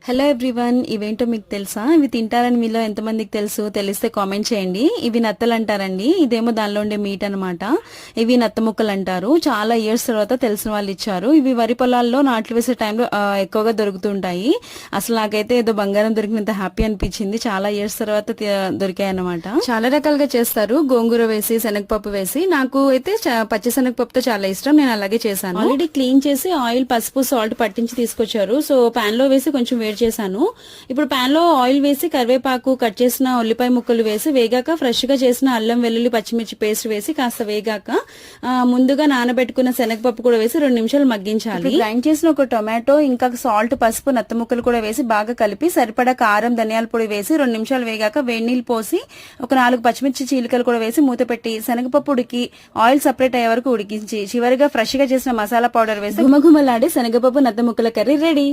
Hello everyone, ఇవేంటో మీకు తెలుసా? ఇవి తింటారని మీలో ఎంతమందికి తెలుసు? తెలిస్తే కామెంట్ చేయండి. ఇవి నత్తలు అంటారండి. ఇదేమో దానిలో ఉండే మీట్ అనమాట. ఇవి నత్త ముక్కలు అంటారు. చాలా ఇయర్స్ తర్వాత తెలిసిన వాళ్ళు ఇచ్చారు. ఇవి వరి పొలాల్లో నాట్లు వేసే టైంలో ఎక్కువగా దొరుకుతుంటాయి. అసలు నాకైతే ఏదో బంగారం దొరికినంత హ్యాపీ అనిపించింది. చాలా ఇయర్స్ తర్వాత దొరికాయి అనమాట. చాలా రకాలుగా చేస్తారు. గోంగూర వేసి, శనగపప్పు వేసి. నాకు అయితే పచ్చి శనగపప్పుతో చాలా ఇష్టం. నేను అలాగే చేశాను. ఆల్రెడీ క్లీన్ చేసి ఆయిల్, పసుపు, సాల్ట్ పట్టించి తీసుకొచ్చారు. సో పాన్ లో వేసి కొంచెం వేడి చేశాను. ఇప్పుడు పాన్ లో ఆయిల్ వేసి కరివేపాకు, కట్ చేసిన ఉల్లిపాయ ముక్కలు వేసి వేగాక ఫ్రెష్ గా చేసిన అల్లం వెల్లుల్లి పచ్చిమిర్చి పేస్ట్ వేసి కాస్త వేగాక ముందుగా నానబెట్టుకున్న శనగపప్పు కూడా వేసి 2 నిమిషాలు మగ్గించాలి. గ్రైండ్ చేసిన ఒక టొమాటో, ఇంకా సాల్ట్, పసుపు, నత్త ముక్కలు కూడా వేసి బాగా కలిపి సరిపడా కారం, ధనియాల పొడి వేసి 2 నిమిషాలు వేగాక వేడి నీళ్ళు పోసి ఒక 4 పచ్చిమిర్చి చీలికలు కూడా వేసి మూత పెట్టి శనగపప్పు ఉడికి ఆయిల్ సపరేట్ అయ్యే వరకు ఉడికించి చివరిగా ఫ్రెష్ గా చేసిన మసాలా పౌడర్ వేసి గుమగుమలాడే శనగపప్పు నత్త ముక్కల కర్రీ రెడీ.